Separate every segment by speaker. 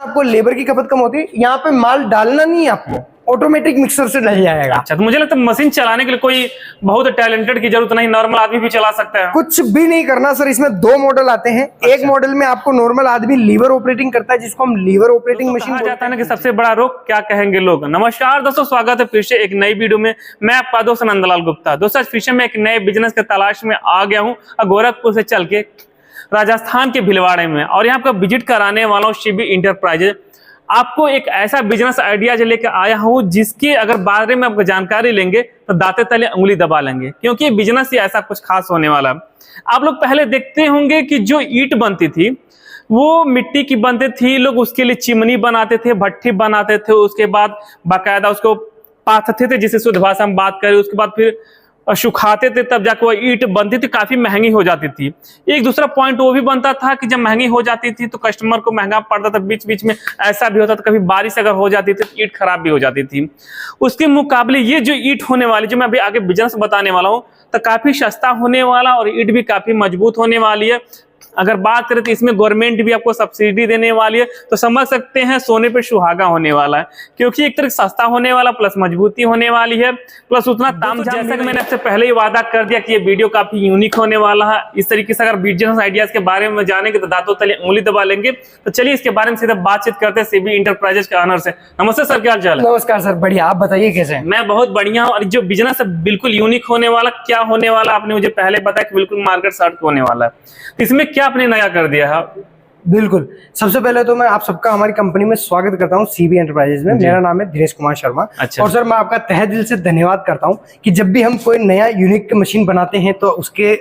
Speaker 1: आपको लेबर की खपत कम होती है, यहाँ पे माल डालना नहीं है आपको, ऑटोमेटिक मिक्सर से डल जाएगा।
Speaker 2: अच्छा, तो मुझे लगता है मशीन चलाने के लिए कोई बहुत टैलेंटेड की जरूरत नहीं, नॉर्मल आदमी भी चला सकता है।
Speaker 1: कुछ भी नहीं करना सर, इसमें दो मॉडल आते हैं।
Speaker 2: अच्छा।
Speaker 1: एक मॉडल में आपको नॉर्मल आदमी लीवर ऑपरेटिंग करता है, जिसको हम लीवर ऑपरेटिंग मशीन
Speaker 2: कहा जाता है ना कि सबसे बड़ा रोग क्या कहेंगे लोग। नमस्कार दोस्तों, स्वागत है फिर से एक नई वीडियो में। मैं आपका दोस्त नंदलाल गुप्ता। दोस्तों, फिर से मैं एक नए बिजनेस के तलाश में आ गया हूँ गोरखपुर से चल के राजस्थान के भिलवाड़े में, और यहाँ का विजिट कराने वाला हूँ शिबी इंटरप्राइजेज। आपको एक ऐसा बिजनेस आइडिया जो लेकर आया हूं जिसके अगर बारे में आपको जानकारी लेंगे तो दांते तले उंगली दबा लेंगे, क्योंकि बिजनेस ही ऐसा कुछ खास होने वाला है। आप लोग पहले देखते होंगे कि जो ईंट बनती थी वो मिट्टी की बनती थी, लोग उसके लिए चिमनी बनाते थे, भट्ठी बनाते थे, उसके बाद बाकायदा उसको पाथते थे, जिसे शुद्ध भाषा में बात करें, उसके बाद फिर सुखाते थे, तब जाकर वो ईंट बनती थी, काफी महंगी हो जाती थी। एक दूसरा पॉइंट वो भी बनता था कि जब महंगी हो जाती थी तो कस्टमर को महंगा पड़ता था, बीच बीच में ऐसा भी होता था कभी बारिश अगर हो जाती थी तो ईंट खराब भी हो जाती थी। उसके मुकाबले ये जो ईंट होने वाली, जो मैं अभी आगे बिजनेस बताने वाला हूँ, तो काफी सस्ता होने वाला और ईंट भी काफी मजबूत होने वाली है। अगर बात करें तो इसमें गवर्नमेंट भी आपको सब्सिडी देने वाली है, तो समझ सकते हैं सोने पे सुहागा होने वाला है, क्योंकि एक तरह सस्ता होने वाला प्लस मजबूती होने वाली है, प्लस उतना दाम। जैसा कि मैंने आपसे पहले ही वादा कर दिया कि ये वीडियो काफी यूनिक होने वाला है। इस तरीके से अगर बिजनेस आइडियाज के बारे में जानेंगे तो दांतों तले उंगली दबा लेंगे। तो चलिए इसके बारे में सीधे बातचीत करते हैं शिबी इंटरप्राइजेज के ऑनर से। नमस्ते सर, क्या हाल चाल है?
Speaker 1: नमस्कार सर, बढ़िया, आप बताइए कैसे हैं?
Speaker 2: मैं बहुत बढ़िया हूँ। और जो बिजनेस है बिल्कुल यूनिक होने वाला, क्या होने वाला आपने मुझे पहले बताया कि बिल्कुल मार्केट सर्ट होने वाला है, तो इसमें क्या आपने नया कर दिया है?
Speaker 1: बिल्कुल, सबसे पहले तो मैं आप सबका हमारी कंपनी में स्वागत करता हूँ शिबी एंटरप्राइजेज में। मेरा नाम है धीरेश कुमार शर्मा।
Speaker 2: अच्छा।
Speaker 1: और सर मैं आपका तहे दिल से धन्यवाद करता हूँ कि जब भी हम कोई नया यूनिक मशीन बनाते हैं तो उसके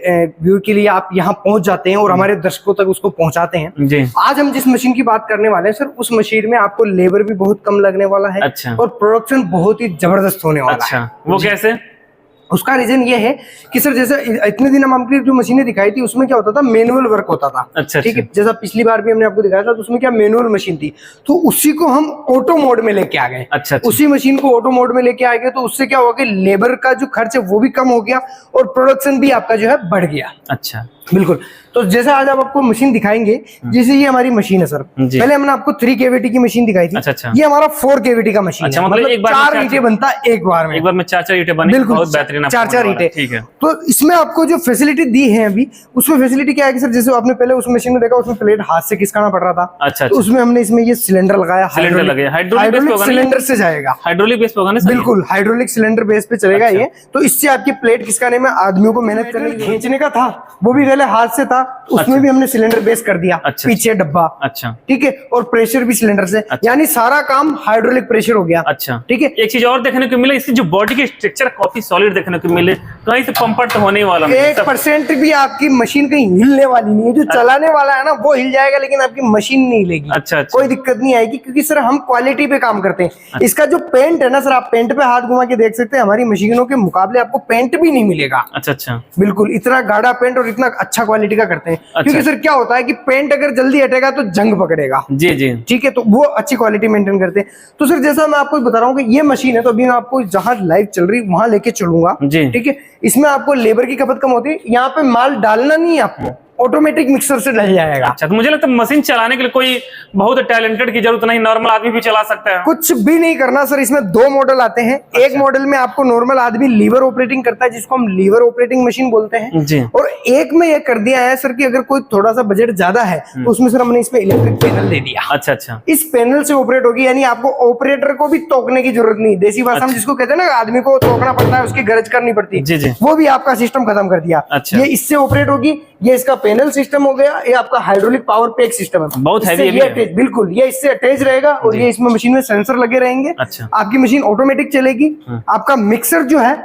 Speaker 1: व्यू के लिए आप यहाँ पहुंच जाते हैं और हमारे दर्शकों तक उसको पहुंचाते हैं
Speaker 2: जी।
Speaker 1: आज हम जिस मशीन की बात करने वाले हैं सर, उस मशीन में आपको लेबर भी बहुत कम लगने वाला है।
Speaker 2: अच्छा।
Speaker 1: और प्रोडक्शन बहुत ही जबरदस्त होने वाला है।
Speaker 2: अच्छा, वो कैसे?
Speaker 1: उसका रीजन ये है कि सर जैसे इतने दिन हम आपकी जो मशीनें दिखाई थी उसमें क्या होता था, मैनुअल वर्क होता था।
Speaker 2: अच्छा,
Speaker 1: ठीक है, जैसा पिछली बार भी हमने आपको दिखाया था तो उसमें क्या मैनुअल मशीन थी, तो उसी को हम ऑटो मोड में लेके आ गए।
Speaker 2: अच्छा।
Speaker 1: उसी मशीन को ऑटो मोड में लेके आ गए तो उससे क्या हुआ कि लेबर का जो खर्च है वो भी कम हो गया और प्रोडक्शन भी आपका जो है बढ़ गया।
Speaker 2: अच्छा,
Speaker 1: बिल्कुल। तो जैसे आज आप आपको मशीन दिखाएंगे, जैसे ये हमारी मशीन है सर, पहले हमने आपको 3 केवीटी की मशीन दिखाई थी।
Speaker 2: अच्छा।
Speaker 1: ये हमारा 4 केवीटी का मशीन
Speaker 2: अच्छा,
Speaker 1: है। मतलब
Speaker 2: एक बार
Speaker 1: 4 ईंटें बनता है एक बार में।
Speaker 2: एक बार में 4 ईंटें बनी।
Speaker 1: बिल्कुल,
Speaker 2: बहुत बेहतरीन।
Speaker 1: 4 ईंटें।
Speaker 2: ठीक है।
Speaker 1: तो इसमें आपको जो फैसिलिटी दी है अभी, उसमें फैसिलिटी क्या है कि सर जैसे आपने पहले उस मशीन में देखा उसमें प्लेट हाथ से खिसकाना पड़ रहा था।
Speaker 2: अच्छा।
Speaker 1: तो उसमें हमने इसमें ये सिलेंडर लगाया,
Speaker 2: सिलेंडर लगाया,
Speaker 1: हाइड्रोलिक सिलेंडर से जाएगा।
Speaker 2: हाइड्रोलिक बेस पे होगा ना?
Speaker 1: बिल्कुल, हाइड्रोलिक सिलेंडर बेस पे चलेगा।
Speaker 2: अच्छा।
Speaker 1: ये तो इससे आपकी प्लेट खिसकाने में आदमियों को मेहनत करने, खींचने का था वो भी पहले हाथ से था, उसमें भी हमने सिलेंडर बेस कर दिया।
Speaker 2: अच्छा।
Speaker 1: पीछे डब्बा।
Speaker 2: अच्छा।
Speaker 1: ठीक है, और प्रेशर भी सिलेंडर से।
Speaker 2: अच्छा।
Speaker 1: यानी सारा काम हाइड्रोलिक प्रेशर हो गया।
Speaker 2: अच्छा।
Speaker 1: ठीक है,
Speaker 2: एक चीज और देखने को मिले, इसकी जो बॉडी की स्ट्रक्चर काफी सॉलिड देखने को मिले, कहीं से पंपट तो होने वाला नहीं।
Speaker 1: 1% भी आपकी मशीन कहीं हिलने वाली नहीं है। जो चलाने वाला है ना वो हिल जाएगा, लेकिन आपकी मशीन नहीं हिलेगी।
Speaker 2: अच्छा।
Speaker 1: कोई दिक्कत नहीं आएगी, क्योंकि सर हम क्वालिटी पे काम करते हैं।
Speaker 2: अच्छा।
Speaker 1: इसका जो पेंट है ना सर, आप पेंट पे हाथ घुमा के देख सकते हैं, हमारी मशीनों के मुकाबले आपको पेंट भी नहीं मिलेगा।
Speaker 2: अच्छा।
Speaker 1: बिल्कुल, इतना गाढ़ा पेंट और इतना अच्छा क्वालिटी का करते हैं। क्योंकि सर क्या होता है कि पेंट अगर जल्दी हटेगा तो जंग पकड़ेगा।
Speaker 2: जी।
Speaker 1: ठीक है, तो वो अच्छी क्वालिटी मेंटेन करते हैं। तो सर जैसा मैं आपको बता रहा हूँ कि ये मशीन है, तो अभी मैं आपको जहां लाइव चल रही वहां लेके चलूंगा। ठीक है, इसमें आपको लेबर की खपत कम होती है, यहाँ पे माल डालना नहीं है आपको, ऑटोमेटिक मिक्सर से डल जाएगा।
Speaker 2: अच्छा, तो मुझे लगता है मशीन चलाने के लिए कोई बहुत टैलेंटेड की जरूरत नहीं, नॉर्मल आदमी भी चला सकता है।
Speaker 1: कुछ भी नहीं करना सर, इसमें 2 मॉडल आते हैं।
Speaker 2: अच्छा।
Speaker 1: एक मॉडल में आपको नॉर्मल आदमी लीवर ऑपरेटिंग करता है, जिसको हम लीवर ऑपरेटिंग मशीन बोलते हैं
Speaker 2: जी।
Speaker 1: और एक में ये कर दिया है सर कि अगर कोई थोड़ा सा बजट ज्यादा है तो उसमें सर हमने इसमें इलेक्ट्रिक पैनल दे दिया।
Speaker 2: अच्छा।
Speaker 1: इस पैनल से ऑपरेट होगी, यानी आपको ऑपरेटर को भी टोकने की जरूरत नहीं। देसी भाषा में जिसको कहते हैं ना, आदमी को टोकना पड़ता है, उसकी गरज करनी पड़ती है।
Speaker 2: जी।
Speaker 1: वो भी आपका सिस्टम खत्म कर दिया।
Speaker 2: अच्छा।
Speaker 1: ये इससे ऑपरेट होगी। ये इसका पैनल सिस्टम हो गया, ये आपका हाइड्रोलिक पावर पैक सिस्टम है।
Speaker 2: बहुत हैवी है।
Speaker 1: बिल्कुल, ये इससे अटैच रहेगा और ये इसमें मशीन में सेंसर लगे रहेंगे।
Speaker 2: अच्छा।
Speaker 1: आपकी मशीन ऑटोमेटिक चलेगी। आपका मिक्सर जो है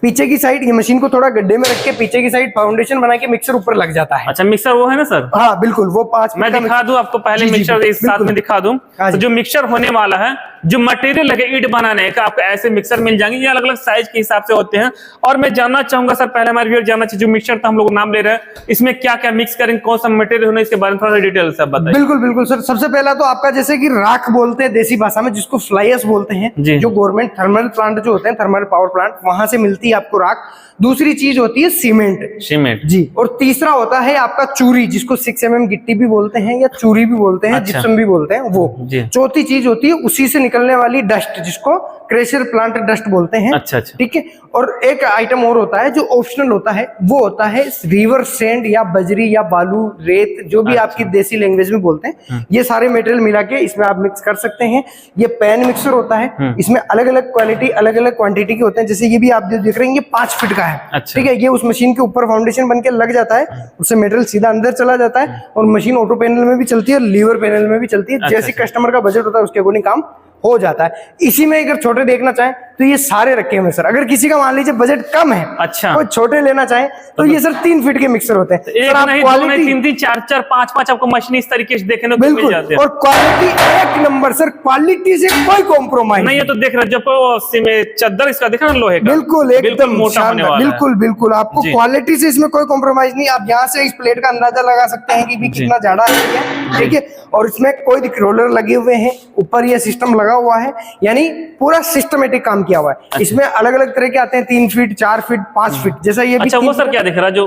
Speaker 1: पीछे की साइड, ये मशीन को थोड़ा गड्ढे में रख के पीछे की साइड फाउंडेशन बना के मिक्सर ऊपर लग जाता है।
Speaker 2: अच्छा, मिक्सर वो है ना सर?
Speaker 1: हाँ बिल्कुल, वो 5
Speaker 2: मैं दिखा दूं आपको पहले मिक्सर इस साथ में दिखा दूं। तो जो मिक्सर होने वाला है जो मटेरियल लगे ईंट बनाने का, आपको ऐसे मिक्सर मिल जाएंगे, ये अलग अलग साइज के हिसाब से होते हैं। और मैं जानना चाहूंगा सर, पहले हमारे व्यूअर जानना चाहिए, जो मिक्सर था हम लोग नाम ले रहे हैं, इसमें क्या क्या मिक्स करेंगे, कौन सा मटेरियल होना, इसके बारे में थोड़ा सा डिटेल से बताइए।
Speaker 1: बिल्कुल बिल्कुल सर, सबसे पहला तो आपका जैसे कि राख बोलते हैं देसी भाषा में, जिसको फ्लाई एश बोलते हैं, जो गवर्नमेंट थर्मल प्लांट जो होते हैं, थर्मल पावर प्लांट, वहां से मिलती है आपको राख। दूसरी चीज होती है सीमेंट जी। और तीसरा होता है आपका चूरी, जिसको 6 mm गिट्टी भी बोलते हैं या चूरी भी बोलते हैं, जिप्सम भी बोलते हैं वो। चौथी चीज होती है उसी से निकलने वाली डस्ट, जिसको क्रेशर प्लांट डस्ट बोलते हैं।
Speaker 2: अच्छा।
Speaker 1: ठीक है। और एक आइटम और होता है जो ऑप्शनल होता है, वो होता है रिवर सैंड या बजरी या बालू, रेत, जो भी आपकी देसी लैंग्वेज में बोलते हैं। ये सारे मटेरियल मिला के इसमें आप मिक्स कर सकते हैं। ये पैन मिक्सर होता है, इसमें अलग अलग क्वालिटी अलग अलग क्वांटिटी के होते हैं। जैसे ये भी आप देख रहे हैं, ये 5 फीट का है। ठीक है। ये उस मशीन के ऊपर फाउंडेशन बन के लग जाता है, उससे मटेरियल सीधा अंदर चला जाता है, और मशीन ऑटो पैनल में भी चलती है, लीवर पैनल में भी चलती है। जैसे कस्टमर का बजट होता है उसके अकॉर्डिंग काम हो जाता है। इसी में अगर छोटे देखना चाहें तो ये सारे रखे हुए सर। अगर किसी का मान लीजिए बजट कम है, कोई छोटे लेना चाहे, तो ये सर 3 फीट के मिक्सर होते हैं।
Speaker 2: एक नहीं, दो नहीं, 3-3, 4-4, 5-5 आपको मशीन इस तरीके से देखने को मिल जाते हैं।
Speaker 1: और क्वालिटी एक नंबर सर, क्वालिटी से कोई कॉम्प्रोमाइज
Speaker 2: नहीं। ये तो देख रहे जब चद्दर इसका देखा ना लोहे का,
Speaker 1: बिल्कुल एकदम
Speaker 2: मोटा होने वाला है।
Speaker 1: बिल्कुल बिल्कुल, आपको क्वालिटी से इसमें कोई कॉम्प्रोमाइज नहीं। आप यहाँ से इस प्लेट का अंदाजा लगा सकते हैं कि भी कितना जाड़ा है। ठीक है। और इसमें कोई रोलर लगे हुए हैं, ऊपर ये सिस्टम लगा हुआ है, यानी पूरा सिस्टमेटिक काम किया हुआ है। इसमें अलग अलग तरह के आते हैं, 3 फीट, 4 फीट, 5 फीट, जैसा ये।
Speaker 2: अच्छा, वो सर क्या दिख रहा है जो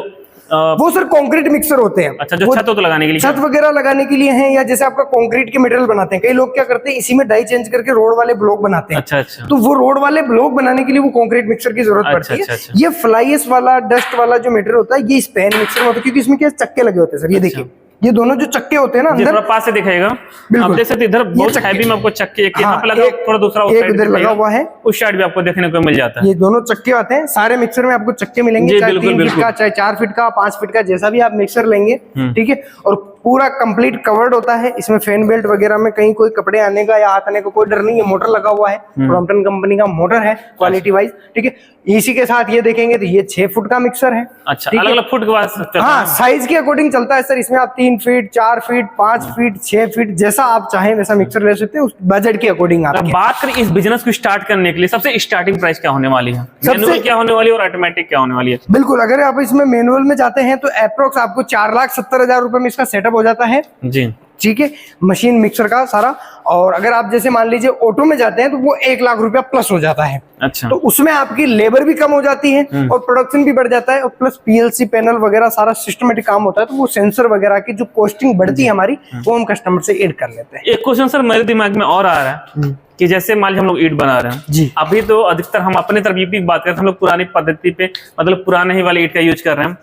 Speaker 1: वो सर कंक्रीट मिक्सर होते हैं।
Speaker 2: अच्छा, जो छत तो लगाने के लिए,
Speaker 1: छत वगैरह लगाने के लिए हैं, या जैसे आपका कंक्रीट के मटेरियल बनाते हैं। कई लोग क्या करते हैं, इसी में डाई चेंज करके रोड वाले ब्लॉक बनाते हैं।
Speaker 2: अच्छा।
Speaker 1: तो वो रोड वाले ब्लॉक बनाने के लिए वो कंक्रीट मिक्सर की जरूरत पड़ती है। ये फ्लाई एश वाला डस्ट वाला जो मटेरियल होता है, ये इस पैन मिक्सर में होता है, क्योंकि इसमें क्या चक्के लगे होते हैं सर। ये देखिए, ये दोनों जो चक्के होते हैं ना अंदर,
Speaker 2: पास से दिखाएगा आप देख सकते, इधर बहुत हैवी में आपको चक्के, एक यहाँ पे लगा, थोड़ा दूसरा
Speaker 1: एक इधर लगा हुआ है,
Speaker 2: उस साइड भी आपको देखने को मिल जाता है।
Speaker 1: ये दोनों चक्के आते हैं सारे मिक्सर में, आपको चक्के मिलेंगे, चाहे 3 फीट का, चाहे 4 फीट का, 5 फीट का, जैसा भी आप मिक्सर लेंगे। ठीक है। और पूरा कंप्लीट कवर्ड होता है। इसमें फैन बेल्ट वगैरह में कहीं कोई कपड़े आने का या हाथ आने का कोई डर नहीं है। मोटर लगा हुआ है, क्रॉम्पटन कंपनी का मोटर है, क्वालिटी वाइज। ठीक है। इसी के साथ ये देखेंगे तो ये 6 फुट का मिक्सर है।
Speaker 2: अच्छा, अलग अलग फुट के बाद,
Speaker 1: हाँ, साइज के अकॉर्डिंग चलता है सर। इसमें आप 3 फीट, 4 फीट, 5 फीट, 6 फीट, जैसा आप चाहें वैसा मिक्सर ले सकते हैं, उस बजट के अकॉर्डिंग। आप
Speaker 2: बात करें इस बिजनेस को स्टार्ट करने के लिए, सबसे स्टार्टिंग प्राइस क्या होने वाली है, मैनुअल क्या होने वाली है और ऑटोमेटिक क्या होने वाली है?
Speaker 1: बिल्कुल, अगर आप इसमें मैनुअल में जाते हैं तो अप्रोक्स आपको 4,70,000 रुपए में इसका सेटअप हो जाता है
Speaker 2: जी।
Speaker 1: ठीक है, मशीन मिक्सर का सारा। और अगर आप जैसे मान लीजिए ऑटो में जाते हैं तो वो 1,00,000 रुपया प्लस हो जाता है।
Speaker 2: अच्छा।
Speaker 1: तो उसमें आपकी लेबर भी कम हो जाती है और प्रोडक्शन भी बढ़ जाता है, और प्लस पीएलसी पैनल वगैरह सारा सिस्टमेटिक काम होता है। तो वो सेंसर वगैरह की जो कॉस्टिंग बढ़ती है हमारी, वो हम कस्टमर से ऐड कर लेते हैं।
Speaker 2: एक क्वेश्चन सर मेरे दिमाग में और आ रहा है कि जैसे मान लीजिए हम लोग ईंट बना रहे हैं
Speaker 1: जी,
Speaker 2: अभी तो अधिकतर हम अपने तरफ ये भी बात करते हैं, हम लोग पुरानी पद्धति पे, मतलब पुराने ही वाले ईंट का यूज कर रहे हैं।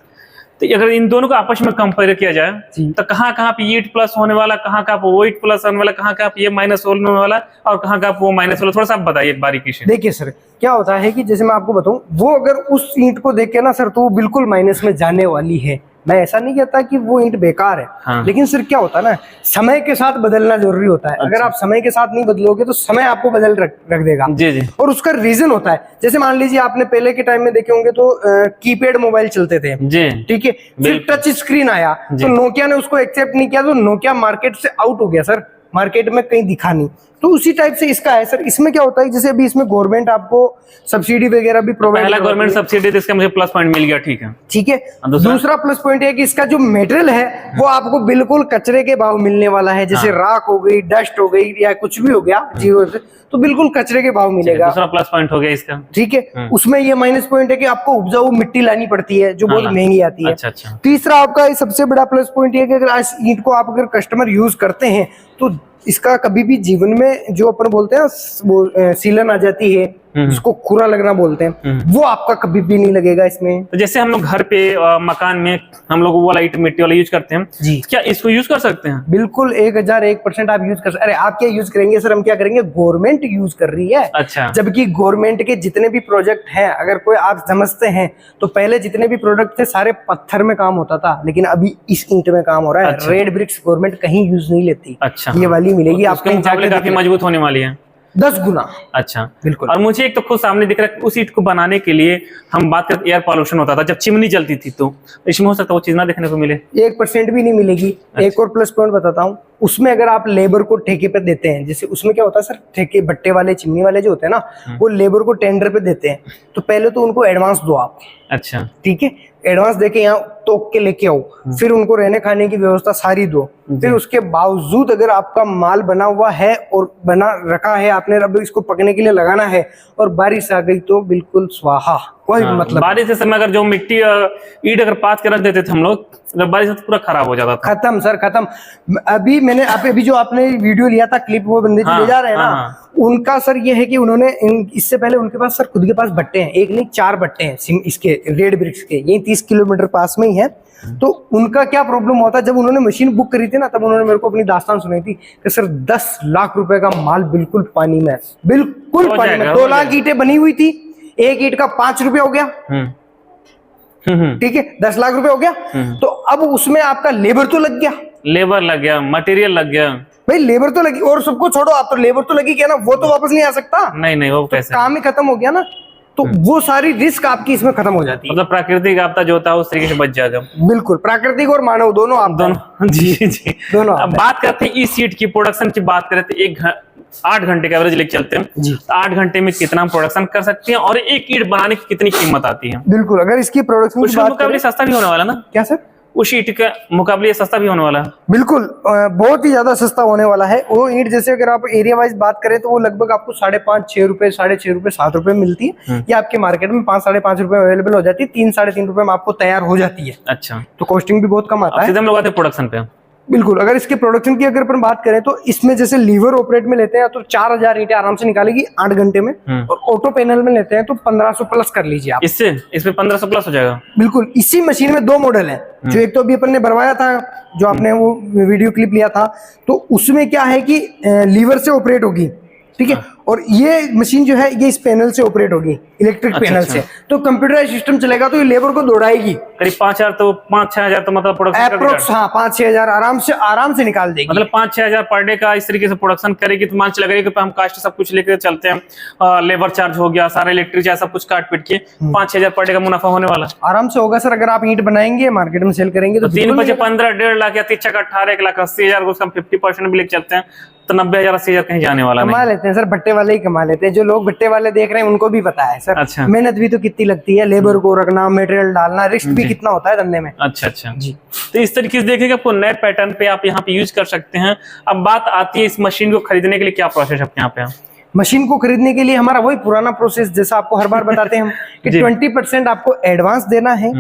Speaker 2: तो अगर इन दोनों को आपस में कंपेयर किया जाए तो कहाँ कहाँ पे ईंट प्लस होने वाला, कहाँ कहाँ पे वो ईंट प्लस होने वाला, कहाँ कहाँ पे ये माइनस होने वाला, और कहाँ कहाँ पे वो माइनस वाला, थोड़ा सा आप बताइए बारीकी से।
Speaker 1: देखिए सर, क्या होता है कि जैसे मैं आपको बताऊं, वो अगर उस ईंट को देख के ना सर, तो वो बिल्कुल माइनस में जाने वाली है। मैं ऐसा नहीं कहता कि वो ईंट बेकार है। हाँ। लेकिन सर क्या होता है ना, समय के साथ बदलना जरूरी होता है। अच्छा। अगर आप समय के साथ नहीं बदलोगे तो समय आपको बदल रख देगा। जी जी। और उसका रीजन होता है, जैसे मान लीजिए आपने पहले के टाइम में देखे होंगे तो कीपैड मोबाइल चलते थे जी, ठीक है। फिर टच स्क्रीन आया तो नोकिया ने उसको एक्सेप्ट नहीं किया, तो नोकिया मार्केट से आउट हो गया सर, मार्केट में कहीं दिखा नहीं। तो उसी टाइप से इसका है सर। इसमें क्या होता है, जैसे अभी इसमें गवर्नमेंट आपको सब्सिडी वगैरह भी प्रोवाइड,
Speaker 2: पहला गवर्नमेंट सब्सिडी, इसका मुझे प्लस पॉइंट मिल गया। ठीक है, ठीक है।
Speaker 1: दूसरा प्लस पॉइंट है कि इसका जो मटेरियल है वो आपको बिल्कुल कचरे के भाव मिलने वाला है। जैसे राख हो गई, डस्ट हो गई, या कुछ भी हो गया जीरो से, तो बिल्कुल कचरे के भाव मिलेगा।
Speaker 2: दूसरा प्लस पॉइंट हो गया इसका।
Speaker 1: ठीक है। उसमें ये माइनस पॉइंट है कि आपको उपजाऊ मिट्टी लानी पड़ती है, जो बहुत महंगी आती है। अच्छा। तीसरा आपका सबसे बड़ा प्लस पॉइंट ये कि अगर इस ईंट को आप अगर कस्टमर यूज करते हैं तो इसका कभी भी जीवन में जो अपन बोलते हैं वो सीलन आ जाती है, इसको खुरा लगना बोलते हैं, वो आपका कभी भी नहीं लगेगा इसमें।
Speaker 2: तो जैसे हम लोग घर पे मकान में हम लोग वो लाइट मिट्टी वाला यूज करते हैं जी, क्या इसको यूज कर सकते हैं?
Speaker 1: बिल्कुल 1001% आप यूज कर सकते। अरे आप क्या यूज करेंगे सर, हम क्या करेंगे, गवर्नमेंट यूज कर रही है। अच्छा। जबकि गवर्नमेंट के जितने भी प्रोजेक्ट हैं, अगर कोई आप समझते हैं तो पहले जितने भी प्रोडक्ट थे सारे पत्थर में काम होता था, लेकिन अभी इस ईंट में काम हो रहा है। अच्छा। रेड ब्रिक्स गवर्नमेंट कहीं यूज नहीं लेती। अच्छा। ये वाली मिलेगी आपको,
Speaker 2: काफी मजबूत होने वाली है,
Speaker 1: 10 गुना।
Speaker 2: अच्छा, बिल्कुल। और मुझे एक तो खुद सामने दिख रहा है, उस ईंट को बनाने के लिए हम बात करते एयर पॉल्यूशन होता था जब चिमनी जलती थी, तो इसमें हो सकता है वो चीज ना देखने को मिले।
Speaker 1: 1% भी नहीं मिलेगी। अच्छा। एक और प्लस पॉइंट बताता हूँ, उसमें अगर आप लेबर को ठेके पे देते हैं, जैसे उसमें क्या होता है सर, ठेके भट्टे वाले चिमनी वाले जो होते हैं ना, वो लेबर को टेंडर पे देते हैं, तो पहले तो उनको एडवांस दो आप।
Speaker 2: अच्छा,
Speaker 1: ठीक है, एडवांस देके यहाँ तोक के लेके आओ, फिर उनको रहने खाने की व्यवस्था सारी दो, फिर उसके बावजूद अगर आपका माल बना हुआ है और बना रखा है आपने, अब इसको पकने के लिए लगाना है और बारिश आ गई तो बिल्कुल स्वाहा, कोई मतलब
Speaker 2: बारिश के समय अगर जो मिट्टी ईंट अगर पात के रख देते थे हम लोग, अगर बारिश से तो पूरा खराब हो जाता था।
Speaker 1: खत्म सर, खत्म। अभी जो आपने वीडियो लिया था क्लिप, वो बंदे जो ले जा रहे हैं ना, उनका सर ये है कि उन्होंने इससे पहले उनके पास सर खुद के पास भट्टे हैं, एक नहीं 4 भट्टे हैं इसके रेड ब्रिक्स के, यही 30 किलोमीटर पास में ही है। तो उनका क्या प्रॉब्लम हुआ था, जब उन्होंने मशीन बुक करी थी ना, तब उन्होंने मेरे को अपनी दास्तान सुनाई थी कि सर 10 लाख रुपए का माल बिल्कुल पानी में, बिल्कुल पानी में। 2 लाख ईंटें बनी हुई थी, एक ईंट का 5 रुपया हो गया, ठीक है, 10 लाख रुपए हो गया। तो अब उसमें आपका लेबर तो लग गया,
Speaker 2: लेबर लग गया, मटेरियल लग गया,
Speaker 1: भाई लेबर तो लगी, और सबको छोड़ो आप, तो लेबर तो लगी क्या ना, वो तो वापस नहीं आ सकता,
Speaker 2: नहीं वो कैसे,
Speaker 1: काम ही खत्म हो गया ना, तो वो सारी रिस्क आपकी इसमें खत्म हो जाती है।
Speaker 2: मतलब प्राकृतिक आपदा जो होता है उस तरीके से बच जाएगा।
Speaker 1: बिल्कुल, प्राकृतिक और मानव दोनों आप
Speaker 2: दोनों जी जी
Speaker 1: दोनों।
Speaker 2: अब बात करते हैं इस सीट की प्रोडक्शन की, बात करते हैं 8 घंटे का एवरेज लेके चलते हैं
Speaker 1: जी,
Speaker 2: 8 घंटे में कितना प्रोडक्शन कर सकते हैं और एक ईंट बनाने की कितनी कीमत आती है?
Speaker 1: बिल्कुल, अगर इसकी प्रोडक्शन की बात करें,
Speaker 2: सस्ता भी होने वाला ना?
Speaker 1: क्या सर?
Speaker 2: उस ईंट के मुकाबले सस्ता भी होने वाला है?
Speaker 1: बिल्कुल, बहुत ही ज्यादा सस्ता होने वाला है। वो ईंट जैसे अगर आप एरिया वाइज बात करें तो वो लगभग आपको 5.5 6 रुपए, 6.5 रुपए, 7 रुपए मिलती है। ये आपके मार्केट में 5 5.5 रुपए अवेलेबल हो जाती है, 3 3.5 रुपए में आपको तैयार हो जाती है।
Speaker 2: अच्छा,
Speaker 1: तो कॉस्टिंग भी बहुत कम आता है।
Speaker 2: सीधे हम लोग आते हैं प्रोडक्शन पे।
Speaker 1: बिल्कुल, अगर इसके प्रोडक्शन की अगर अपन बात करें तो इसमें जैसे लीवर ऑपरेट में लेते हैं तो 4000 ईंटें आराम से निकालेगी 8 घंटे में, और ऑटो पैनल में लेते हैं तो 1500 प्लस कर लीजिए आप।
Speaker 2: इसमें 1500 प्लस हो जाएगा।
Speaker 1: बिल्कुल, इसी मशीन में 2 मॉडल हैं, जो एक तो अभी अपन ने बनवाया था, जो आपने वो वीडियो क्लिप लिया था, तो उसमें क्या है कि लीवर से ऑपरेट होगी, ठीक है, और ये मशीन जो है ये इस पैनल से ऑपरेट होगी, इलेक्ट्रिक पैनल से, तो कंप्यूटराइज सिस्टम चलेगा, तो ये लेबर को दौड़ाएगी।
Speaker 2: करीब 5,000 तो 5-6 हजार तो मतलब प्रोडक्शन
Speaker 1: अप्रोक्स, हाँ 5-6 हजार आराम से निकाल देगी।
Speaker 2: मतलब 5-6 हजार पर डे का इस तरीके से प्रोडक्शन करेगी, तो मान चला कि हम कास्ट सब कुछ लेकर चलते हैं, लेबर चार्ज हो गया, सारा इलेक्ट्रिक चार्ज सब कुछ काट पीट के 5-6 हजार पर डे का मुनाफा होने वाला
Speaker 1: आराम से होगा सर। अगर आप ईंट बनाएंगे, मार्केट में सेल करेंगे तो
Speaker 2: 3 बजे 15 1.5 लाख या 3 18 1,80,000 उसका 50% भी लेके चलते हैं तो 90,000 80,000 कहीं जाने वाला नहीं।
Speaker 1: कमा लेते हैं सर, भट्टे वाले ही कमा लेते हैं। जो लोग भट्टे वाले देख रहे हैं उनको भी पता है सर।
Speaker 2: अच्छा,
Speaker 1: मेहनत भी तो कितनी लगती है, लेबर को रखना, मटेरियल डालना, रिस्क भी कितना होता है धंधे में।
Speaker 2: अच्छा जी। तो इस तरीके से देखेंगे आपको नए पैटर्न पे आप यहाँ पे यूज कर सकते हैं। अब बात आती है इस मशीन को खरीदने के लिए क्या प्रोसेस है यहाँ पे?
Speaker 1: मशीन को खरीदने के लिए हमारा वही पुराना प्रोसेस, जैसा आपको हर बार बताते हैं हम कि 20% आपको एडवांस देना है,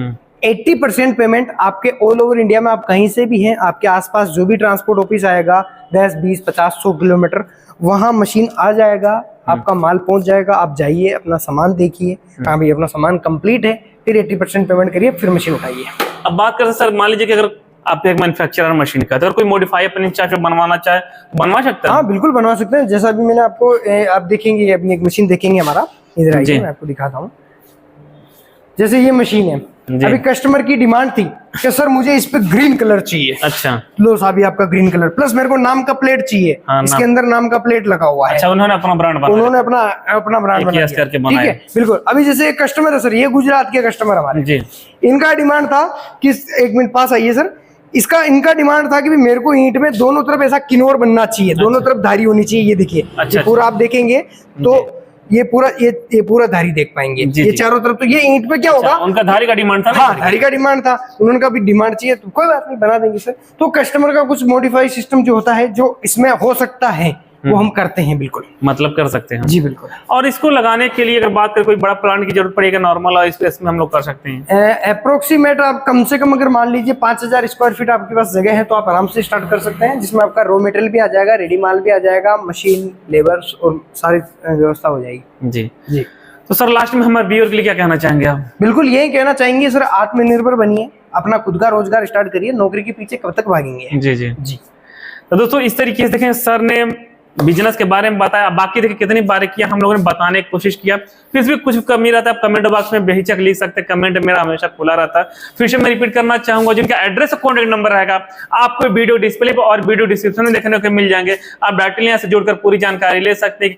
Speaker 1: 80% पेमेंट आपके ऑल ओवर इंडिया में, आप कहीं से भी हैं, आपके आसपास जो भी ट्रांसपोर्ट ऑफिस आएगा 10 20 50 100 किलोमीटर, वहां मशीन आ जाएगा, आपका माल पहुंच जाएगा, आप जाइए अपना सामान देखिए, हाँ भाई अपना सामान कंप्लीट है, फिर 80% पेमेंट करिए, फिर मशीन उठाइए।
Speaker 2: अब बात करते सर, मान लीजिए कि अगर आप एक मैन्युफैक्चरर मशीन का, तो अगर कोई मॉडिफाई अपने चाहे बनवाना चाहे, बनवा सकते हैं?
Speaker 1: हाँ बिल्कुल बनवा सकते हैं। जैसा अभी मैंने आपको, आप देखेंगे अपनी एक मशीन देखेंगे हमारा, इधर आइए मैं आपको दिखाता हूँ। जैसे ये मशीन है, अभी कस्टमर की डिमांड थी कि सर मुझे इस पे ग्रीन कलर चाहिए।
Speaker 2: अच्छा,
Speaker 1: लो साहब ये आपका ग्रीन कलर, प्लस मेरे को नाम का प्लेट चाहिए, इसके अंदर नाम का प्लेट लगा हुआ है।
Speaker 2: अच्छा, उन्होंने अपना ब्रांड बनाया,
Speaker 1: उन्होंने अपना ब्रांड बनाया, ठीक है, बिल्कुल। अभी जैसे एक कस्टमर है सर, ये गुजरात के कस्टमर हमारे जी, इनका डिमांड था कि 1 मिनट पास आइए सर, इनका डिमांड था कि मेरे को ईंट में दोनों तरफ ऐसा किनोर बनना चाहिए, दोनों तरफ धारी होनी चाहिए। ये देखिए, पूरा आप देखेंगे तो ये पूरा धारी देख पाएंगे, ये चारों तरफ। तो ये ईंट पे क्या होगा, उनका धारी का डिमांड था। हाँ, धारी का डिमांड था, उन्होंने कहा भी डिमांड चाहिए तो कोई बात नहीं, बना देंगे सर। तो कस्टमर का कुछ मॉडिफाई सिस्टम जो होता है, जो इसमें हो सकता है, वो हम करते हैं, बिल्कुल
Speaker 2: मतलब कर सकते हैं
Speaker 1: जी, बिल्कुल।
Speaker 2: और इसको लगाने के लिए अगर बात करें, कोई बड़ा प्लांट की जरूरत पड़ेगा, नॉर्मल और स्पेस में हम लोग कर सकते हैं?
Speaker 1: अप्रोक्सीमेट आप कम से कम अगर मान लीजिए 5000 स्क्वायर फीट आपके पास जगह है, तो आप आराम से स्टार्ट कर सकते हैं, जिसमें आपका रॉ मटेरियल भी आ जाएगा, रेडी माल भी आ जाएगा, मशीन, लेबर और सारी व्यवस्था हो जाएगी। जी जी।
Speaker 2: तो सर लास्ट में हमारे व्यूअर के लिए क्या कहना चाहेंगे आप?
Speaker 1: बिल्कुल यही कहना चाहेंगे सर, आत्मनिर्भर बनिए, अपना खुद का रोजगार स्टार्ट करिए, नौकरी के पीछे कब तक भागेंगे।
Speaker 2: जी जी जी। तो दोस्तों इस तरीके से देखें, सर ने बिजनेस के बारे में बताया, बाकी देखिए कितनी बारीकियां हम लोगों ने बताने की कोशिश किया। फिर भी कुछ कमी रहता है, आप कमेंट बॉक्स में बेहिचक लिख सकते हैं, कमेंट मेरा हमेशा खुला रहता है। फिर से मैं रिपीट करना चाहूंगा, जिनका एड्रेस और कॉन्टेक्ट नंबर रहेगा आपको वीडियो डिस्प्ले पर और वीडियो डिस्क्रिप्शन में देखने को मिल जाएंगे। आप डायरेक्टली यहाँ से जुड़कर पूरी जानकारी ले सकते हैं।